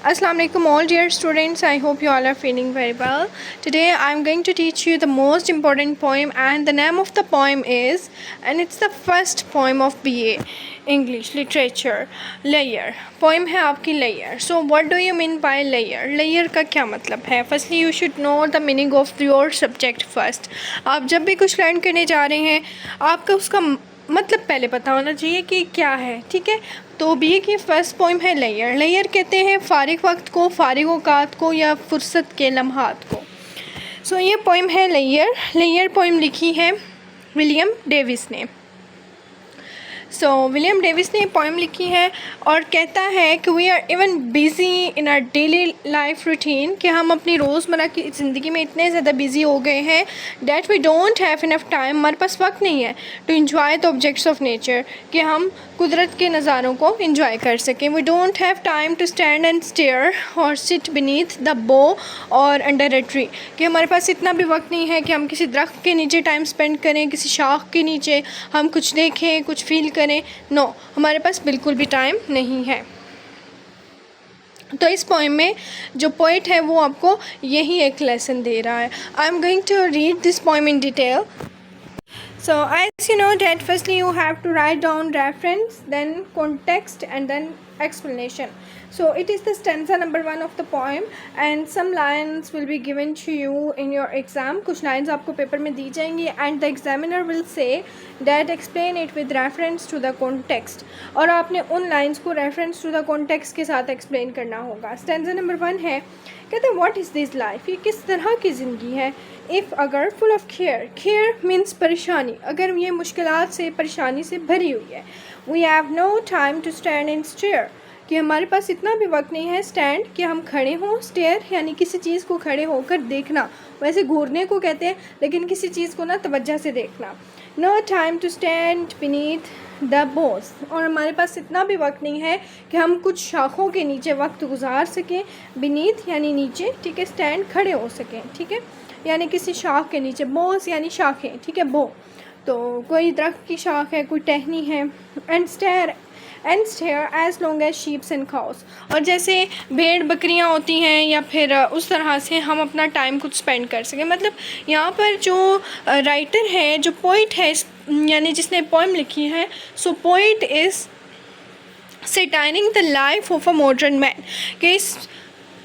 Assalamu alaikum all dear students. I hope you all are feeling very well. Today I am going to teach you the most important poem, and the name of the poem is, and it's the first poem of BA English Literature, Layer. Poem है आपकी layer. So what do you mean by layer? Layer का क्या मतलब है? Firstly you should know the meaning of your subject first. आप जब भी कुछ लर्न करने जा रहे हैं आपका उसका मतलब पहले पता होना चाहिए कि क्या है, ठीक है। तो बीए की फ़र्स्ट पोइम है लेयर। लेयर कहते हैं फ़ारिग वक्त को, फ़ारिग औकात को या फुर्सत के लम्हात को। सो ये पोइम है लेयर। लेयर पोइम लिखी है विलियम डेविस ने। विलियम डेविस ने पोइम लिखी है और कहता है कि we are even busy in our daily life routine, कि हम अपनी रोज़मर्रा की ज़िंदगी में इतने ज़्यादा बिज़ी हो गए हैं that we don't have enough time, हमारे पास वक्त नहीं है to enjoy the objects of nature, कि हम कुदरत के नज़ारों को इन्जॉय कर सकें। We don't have time to stand and stare और सिट बीनीथ द बो और अंडर अ ट्री, कि हमारे पास इतना भी वक्त नहीं है कि हम किसी दरख्त के नीचे टाइम स्पेंड करें, किसी शाख के नीचे हम कुछ देखें, कुछ फील करें। नो, हमारे पास बिल्कुल भी टाइम नहीं है। तो इस पोएम में जो पोइट है वो आपको यही एक लेसन दे रहा है। I am going to read this poem in detail. So as you know that firstly you have to write down reference, then context and then explanation. So it is the stanza number 1 of the poem and some lines will be given to you in your exam. कुछ lines आपको paper में दी जाएंगी and the examiner will say that explain it with reference to the context. और आपने उन lines को reference to the context के साथ explain करना होगा. Stanza number 1 है, कहते हैं what is this life, ये किस तरह की ज़िंदगी है। इफ़ अगर फुल ऑफ केयर मीन्स परेशानी, अगर ये मुश्किलात से परेशानी से भरी हुई है। We have no time to stand and stare, कि हमारे पास इतना भी वक्त नहीं है स्टैंड कि हम खड़े हों, स्टेयर यानी किसी चीज़ को खड़े होकर देखना, वैसे घूरने को कहते हैं लेकिन किसी चीज़ को ना तवज्जो से देखना। No time to stand beneath the boughs, और हमारे पास इतना भी वक्त नहीं है कि हम कुछ शाखों के नीचे वक्त गुजार सकें। बीनीथ यानी नीचे, ठीक है, स्टैंड खड़े हो सकें, ठीक है, यानी किसी शाख के नीचे। बोस यानी शाखें, ठीक है, बो तो कोई दरख्त की शाख है, कोई टहनी है। And stare as long as sheeps and cows, और जैसे भेड़ बकरियां होती हैं या फिर उस तरह से हम अपना टाइम कुछ स्पेंड कर सकें। मतलब यहाँ पर जो राइटर है, जो पोइट है, यानी जिसने पोइम लिखी है, so poet is satirising the life of a modern man, कि इस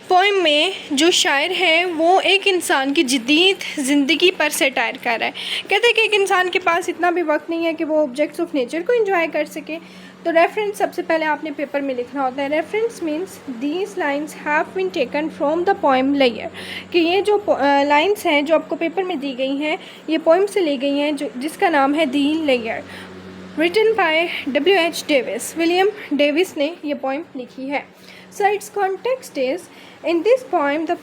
पोइम में जो शायर है वो एक इंसान की जदीद ज़िंदगी पर सेटायर कर रहा है। कहते हैं कि एक इंसान के पास इतना भी वक्त नहीं है कि वो ऑब्जेक्ट्स ऑफ नेचर को एंजॉय कर सके। तो रेफरेंस सबसे पहले आपने पेपर में लिखना होता है। Reference means these lines have been taken from the poem लेयर, कि ये जो लाइन्स हैं जो आपको पेपर में दी गई हैं ये पोइम से ली गई हैं, जो जिसका नाम है दी लेयर, written by W.H. Davies. William Davies ने ये पोइम लिखी है। So its context is, in this poem the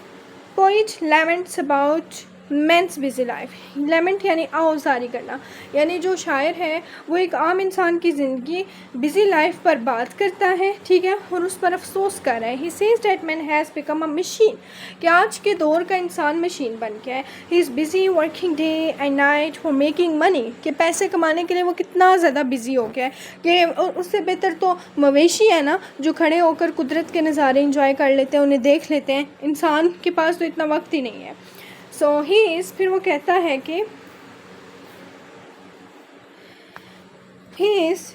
poet laments about men's busy life. लेमेंट यानी आउज़ारी करना, यानी जो शायर है वो एक आम इंसान की ज़िंदगी बिज़ी लाइफ पर बात करता है, ठीक है, और उस पर अफसोस कर रहा है। He says that man has become a machine, कि आज के दौर का इंसान मशीन बन गया है। He is busy working day and night for making money, कि पैसे कमाने के लिए वो कितना ज़्यादा बिज़ी हो गया है कि उससे बेहतर तो मवेशी है ना, जो खड़े होकर कुदरत के नज़ारे इंजॉय कर लेते हैं, उन्हें देख लेते हैं। इंसान के पास तो इतना वक्त ही नहीं है। सो ही इज़, फिर वो कहता है कि he is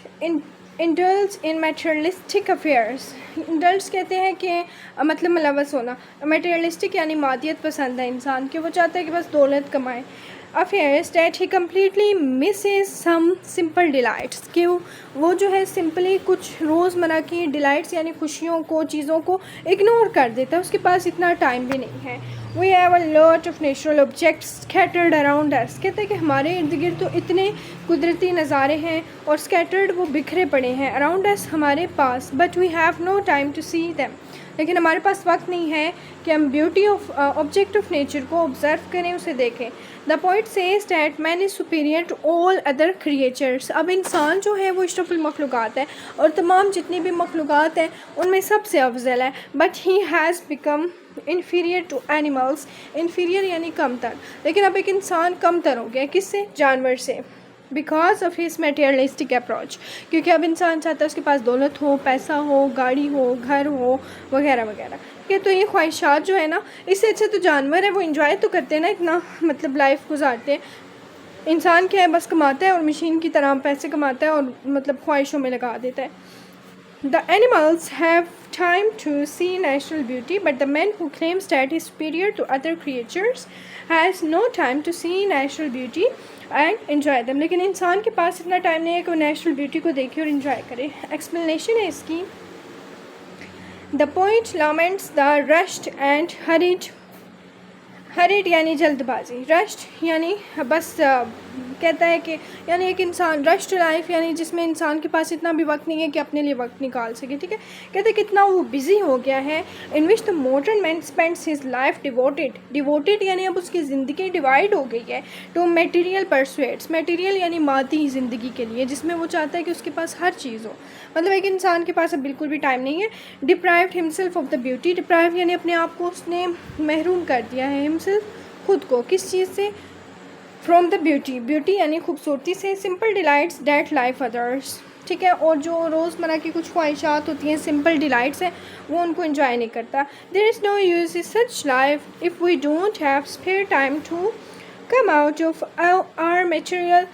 indulge in materialistic affairs. Indulge कहते हैं कि मतलब मुलव्वस होना, मटेरियलिस्टिक यानी मादियत पसंद है इंसान, कि वो चाहता है कि बस दौलत कमाए। Affairs that he completely misses some simple delights, कि वो जो है सिंपली कुछ रोज़मर्रा की डिलाइट्स यानी खुशियों को, चीज़ों को इग्नोर कर देता है, उसके पास इतना टाइम भी नहीं है। We have a lot of natural objects scattered around us, कहते हैं कि हमारे इर्द गिर्द तो इतने कुदरती नज़ारे हैं और स्कैटर्ड वो बिखरे पड़े हैं अराउंड अस हमारे पास, but we have no time to see them, लेकिन हमारे पास वक्त नहीं है कि हम beauty of object of nature को ऑब्ज़र्व करें, उसे देखें। The poet says that man is superior to all other creatures, अब इंसान जो है वो अशरफुल मखलूक़ात है और तमाम जितनी भी मखलूक़ात हैं उनमें सबसे अफजल है। But he has become inferior to animals, inferior यानी कमतर, लेकिन अब एक इंसान कमतर हो गया, किससे? जानवर से। Because of his materialistic approach, क्योंकि अब इंसान चाहता है उसके पास दौलत हो, पैसा हो, गाड़ी हो, घर हो, वगैरह वगैरह। कि तो ये ख्वाहिशात जो है ना, इससे अच्छा तो जानवर है, वो इंजॉय तो करते हैं ना, इतना मतलब लाइफ गुजारते हैं। इंसान क्या है, बस कमाता है और मशीन की तरह पैसे कमाता है और मतलब ख्वाहिशों में लगा देता है। The animals have time to see natural beauty, but the man who claims that is superior to other creatures has no time to see natural beauty and enjoy them. लेकिन इंसान के पास इतना टाइम नहीं है कि वो नेचुरल ब्यूटी को देखे और इन्जॉय करे। एक्सप्लेनेशन है इसकी, the poet laments the rushed and horrid यानी जल्दबाजी, रश्ट यानी बस कहता है कि यानी एक इंसान रश्ट लाइफ यानी जिसमें इंसान के पास इतना भी वक्त नहीं है कि अपने लिए वक्त निकाल सके। ठीक है, कहते हैं कितना वो बिज़ी हो गया है। In which the modern man spends his life devoted यानी अब उसकी ज़िंदगी डिवाइड हो गई है टू मटेरियल परसुएट्स, मटेरियल यानी मादी ज़िंदगी के लिए, जिसमें वो चाहता है कि उसके पास हर चीज़ हो। मतलब एक इंसान के पास अब बिल्कुल भी टाइम नहीं है। Deprived himself of the beauty, deprive यानी अपने आप को उसने महरूम कर दिया है, हिमसेल्फ खुद को, किस चीज़ से, फ्रॉम द ब्यूटी, ब्यूटी यानी खूबसूरती से, simple delights that life others. ठीक है, और जो रोज़मर्रा की कुछ ख्वाहिशात होती हैं, सिंपल डिलाइट्स हैं, वो उनको एंजॉय नहीं करता। There is no use is such life if we don't have spare time to come out of our material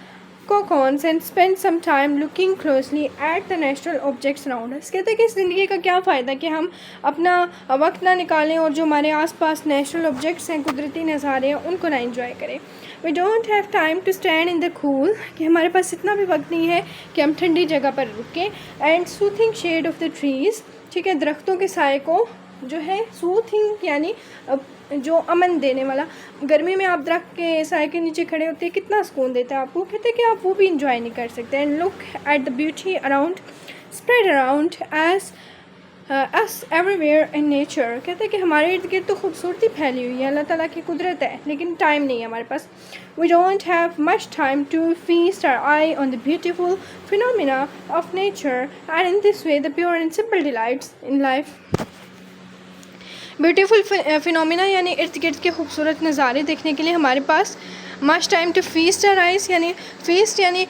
cocoons and spend some time looking closely at the natural objects around us। कहते हैं कि इस ज़िंदगी का क्या फ़ायदा कि हम अपना वक्त ना निकालें और जो हमारे आसपास नेचुरल ऑब्जेक्ट्स हैं, कुदरती नज़ारे हैं, उनको ना एंजॉय करें। We don't have time to stand in the cool, कि हमारे पास इतना भी वक्त नहीं है कि हम ठंडी जगह पर रुकें। And soothing shade of the trees, ठीक है, दरख्तों के साए को जो है, सूथिंग यानी जो अमन देने वाला। गर्मी में आप दरख्त के साए के नीचे खड़े होते हैं, कितना सुकून देता है आपको। कहते हैं कि आप वो भी इंजॉय नहीं कर सकते। And look at the beauty around spread around as us everywhere in nature. कहते हैं कि हमारे इर्द गिर्द तो खूबसूरती फैली हुई है, अल्लाह ताला की कुदरत है, लेकिन टाइम नहीं है हमारे पास। We don't have much time to feast our eye on the beautiful phenomena of nature and in this way the pure and simple delights in life. Beautiful phenomena यानी इर्द गिर्द के खूबसूरत नज़ारे देखने के लिए हमारे पास much time to feast our eyes, यानी फीस्ट यानी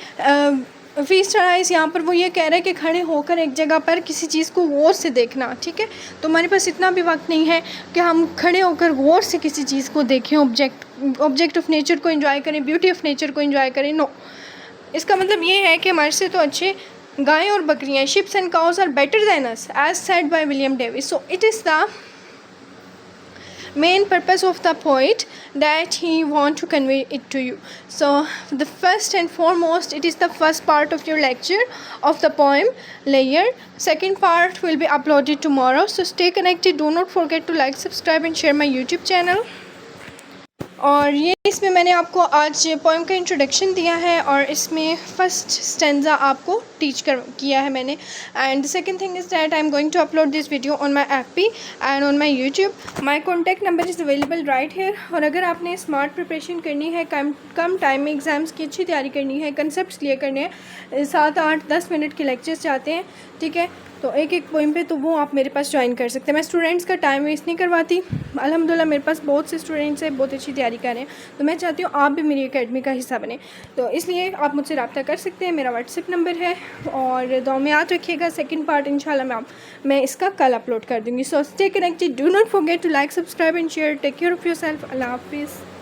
फीस्ट आवर आइज़, यहाँ पर वो ये कह रहे हैं कि खड़े होकर एक जगह पर किसी चीज़ को गौर से देखना। ठीक है, तो हमारे पास इतना भी वक्त नहीं है कि हम खड़े होकर गौर से किसी चीज़ को देखें, ऑब्जेक्ट ऑफ नेचर को एंजॉय करें, ब्यूटी ऑफ नेचर को एंजॉय करें। नो, इसका मतलब ये है कि हमारे से तो अच्छे गायें और बकरियाँ, sheeps and cows are better than us, as said by William Davies. So it is the main purpose of the poet that he want to convey it to you. So the first and foremost, it is the first part of your lecture of the poem layer. Second part will be uploaded tomorrow, so stay connected. Do not forget to like, subscribe and share my YouTube channel. और ये इसमें मैंने आपको आज poem का introduction दिया है और इसमें फर्स्ट स्टेंजा आपको टीच किया है मैंने। And the second thing is that I am going to upload this video on my FB and on my YouTube. My contact number is available right here. और अगर आपने स्मार्ट प्रिपरेशन करनी है, कम time में exams की अच्छी तैयारी करनी है, कंसेप्ट क्लियर करने हैं, 7, 8, 10 मिनट के लेक्चर्स चाहते हैं, ठीक है, तो एक पोएम पे, तो वो आप मेरे पास ज्वाइन कर सकते हैं। मैं स्टूडेंट्स का टाइम वेस्ट नहीं करवाती। अल्हम्दुलिल्लाह मेरे पास बहुत से स्टूडेंट्स हैं, बहुत अच्छी तैयारी कर रहे हैं, तो मैं चाहती हूँ आप भी मेरी एकेडमी का हिस्सा बने। तो इसलिए आप मुझसे रब्ता कर सकते हैं, मेरा व्हाट्सएप नंबर है। और दुआ में याद रखिएगा, सेकंड पार्ट इंशाल्लाह मैं इसका कल अपलोड कर दूँगी। So stay connected, do not forget to like, subscribe and share. Take care of yourself. अल्लाह हाफिज़।